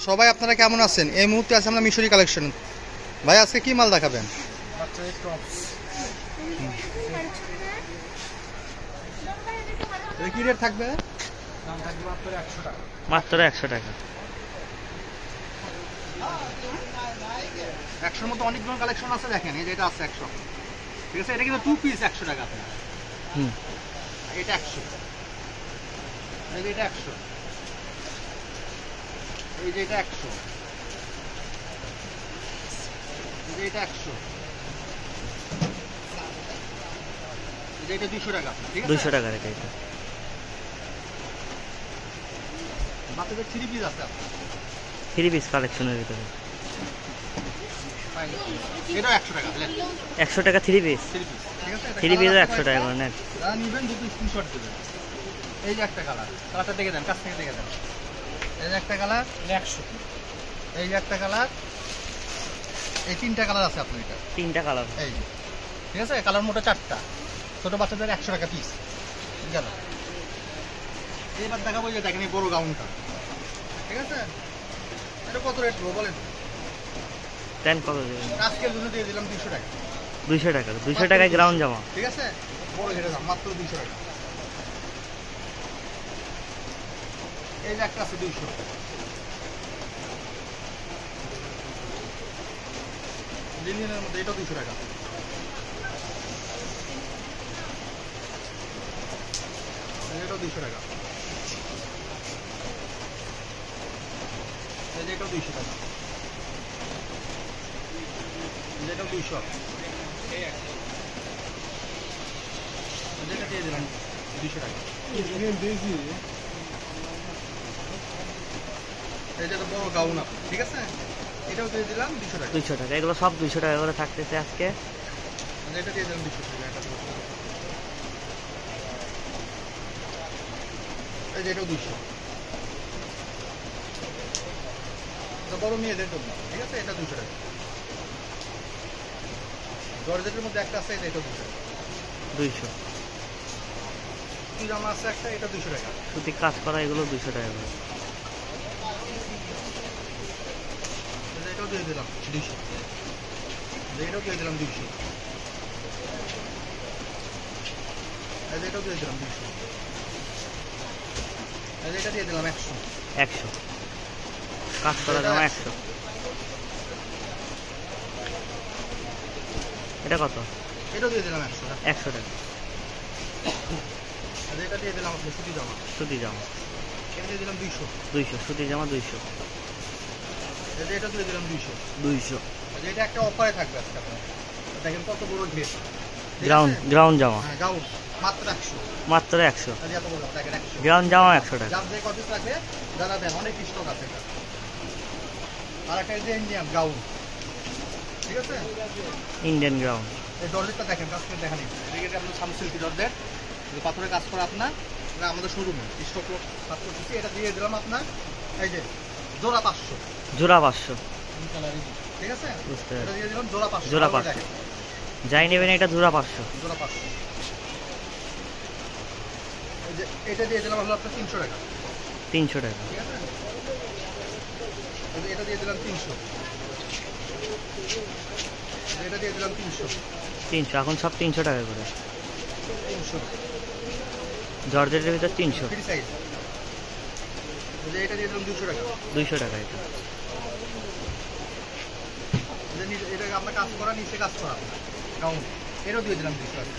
সবাই আপনারা কেমন আছেন? এই মুহূর্তে আছে আমরা মিশরি কালেকশন। ভাই আজকে কি মাল দেখাবেন? কি রেট থাকবে? দাম থাকবে মাত্র 100 টাকা। 100-র মতো অনেকগুলো কালেকশন আছে, দেখেন এই যে এটা আছে 100, ঠিক আছে? এটা কিন্তু 2 পিস 100 টাকা। এটা 100, এই যে এটা 100, এই যে এটা 100, এই যে এটা 100, এই যে এটা 200 টাকা, ঠিক আছে? 200 টাকা রেখে এটা। বাচ্চাদের 3 পিস আছে আপনার, 3 পিস কালেকশনের ভিতরে এটা 100 টাকা, 100 টাকা 3 পিস, ঠিক আছে? 3 পিস 100 টাকা করে নেন। যারা নেবেন দুটো স্ক্রিনশট দেবেন। এই যে একটা কালারটা দেখে দেন, কাছ থেকে দেখে দেন। এই যে একটা কালার 100, এই যে একটা কালার, এই 3টা কালার আছে আপনার। এটা 3টা কালার, এই যে, ঠিক আছে? কালার মোটা 4টা, ছোট বাচ্চাদের 100 টাকা পিস গেল। এইবার দেখাবো যে দেখেন এই বড় গাউনটা, ঠিক আছে? এটা কত রেট বলেন? দেন কত দেবেন? আজকের জন্য দিয়ে দিলাম 200 টাকা। 200 টাকা, 200 টাকায় গ্রাউন্ড জামা, ঠিক আছে? বড় ঘেরে দাম মাত্র 200 টাকা। এই যে একটা আছে 200, লিনিয়ানের মধ্যে এটা 200 টাকা। এটাও 200 টাকা, এই যে এটাও 200 টাকা, যেটাও 200, যেটা দিয়ে দিলাম 200 টাকা। এই যে বড় গাউন আছে, ঠিক আছে? এটাও দিয়ে দিলাম 200 টাকা। 200 টাকা। এগুলো সব 200 টাকা করে থাকতেছে আজকে। এটা দিয়ে দিলাম 200 টাকা। এই যে এটাও 200, বড় মেয়েদের জন্য, ঠিক আছে? এটা 200 টাকা। জর্জেটের মধ্যে একটা আছে, এটা 200 টাকা। 200 জামা আছে একটা, এটা 200 টাকা। সুতি কাজ করা, এগুলো 200 টাকা করে। এটাও দিয়ে দিলাম 200, এটাও দিয়ে দিলাম 200, এটাও দিয়ে দিলাম 200, এটা দিয়ে দিলাম 100, 100 কাজ করা জামা 100। এটা কত? এটাও দিয়ে দিলাম 100 টাকা। 100 টাকা। এটা দিয়ে দিলাম আপনার সুতি জামা, সুতি জামা এটা দিয়ে দিলাম 200, 200, সুতি জামা 200, এটা দিয়ে দিলাম 200, 200। এটা একটা অফারে থাকবে আজকে আপনার। দেখেন কত বড় ঘের, গ্রাউন্ড জামা, হ্যাঁ গাউন মাত্র 100, মাত্র 100। এত বড় দেখেন 100, গ্রাউন্ড জামা 100 টাকা। যার যে কত থাকে যারা দেন, অনেক স্টক আছে এটা। আর একটা এই যে ইন্ডিয়ান গাউন, ঠিক আছে? Indian ground. এই জর্জেটটা দেখেন, কাজ করে দেখানি, এদিকে আপনার সামসিল্কি জর্জেট, পাথরে কাজ করা আপনার। এটা আমাদের শোরুমে স্টক কাজ করতেছি। এটা দিয়ে দিলাম আপনার, এই যে জোড়া 500, জোড়া 500, ঠিক আছে? বুঝতে এটা দিয়ে দিলাম জোড়া 500, জোড়া 500। যাই নেবেন এটা জোড়া 500, জোড়া 500। এই যে এটা দিয়ে দিলাম হলো আপনার 300 টাকা, 300 টাকা। ঠিক আছে? এটা দিয়ে দিলাম 300, এটা দিয়ে দিলাম 300, 300 এখন সব 300 টাকা করে। 300 জর্জেটের ভিতর 300, ফ্রি সাইজ। এটা দিয়ে দিলাম 200 টাকা, 200 টাকা। এটা এটা আপনার কাজ করা, নিচে কাজ করা গাউন, এটাও দিয়ে দিলাম 200 টাকা।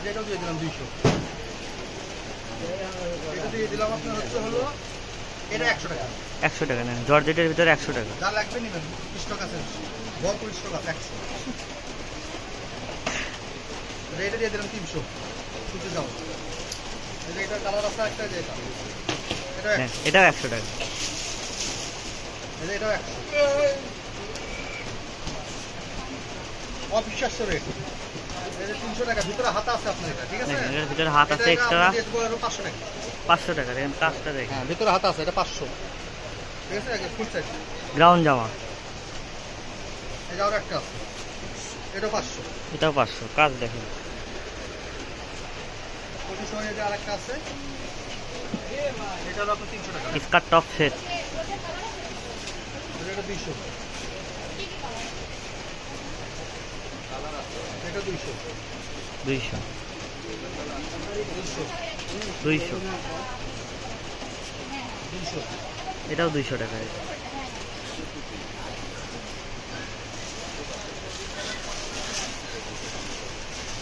এটাও দিয়ে দিলাম 200, এটা দিয়ে দিলাম আপনার হচ্ছে হলো এটা 100 টাকা। 100 টাকা নেন, জর্জেটের ভিতরে 100 টাকা। যা লাগবে নেবেন, স্টক আছে, ভরপুর স্টক আছে 100। এটা দিয়ে দিলাম 300, সুতি যাও। এটা কালার আছে একটা, এটা এটাও 100 টাকা। এটাও 100, অবিশ্বাস্য রেট। এটা 300 টাকা, ভিতরে হাতা আছে আপনার, এটা ঠিক আছে? এর ভিতরে হাত আছে এক্সট্রা, 500 টাকা। 500 টাকা। দেখেন কাজটা দেখেন, হ্যাঁ ভিতরে হাতা আছে, এটা 500, ঠিক আছে? ফুল সাইজ গ্রাউন্ড জামা। এটা আর একটা আছে, এটাও 500, এটাও 500। কাজ দেখেন, পজিশনে যে আরেকটা আছে, এটা হলো আপনার 300 টাকা। Skirt top set. 200, এটা 200, 200 200, 200 200, এটাও 200 টাকা।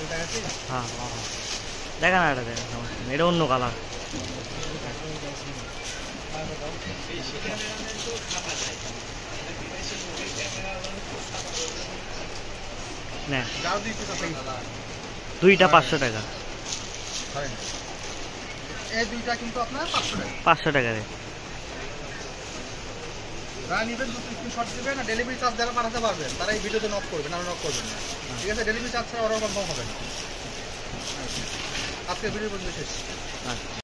এটা আছে হ্যাঁ হ্যাঁ হ্যাঁ। দেখা না, এটা দেখা সমস্যা নেই, এটা অন্য কালার। না, যাও 200 টাকা দুইটা 500 টাকা। হয় না। এই দুইটা কিন্তু আপনার 500 টাকা। 500 টাকা রে। যারা নেবেন দুটো স্ক্রিনশট দিবেন, আর ডেলিভারি চার্জ যারা পাঠাতে পারবেন তারা এই ভিডিওতে নক করবেন, আর নক করবেন না, ঠিক আছে? ডেলিভারি চার্জ ছাড়া অর্ডার কনফার্ম হবে না। আজকের ভিডিও পর্যন্ত শেষ। আচ্ছা।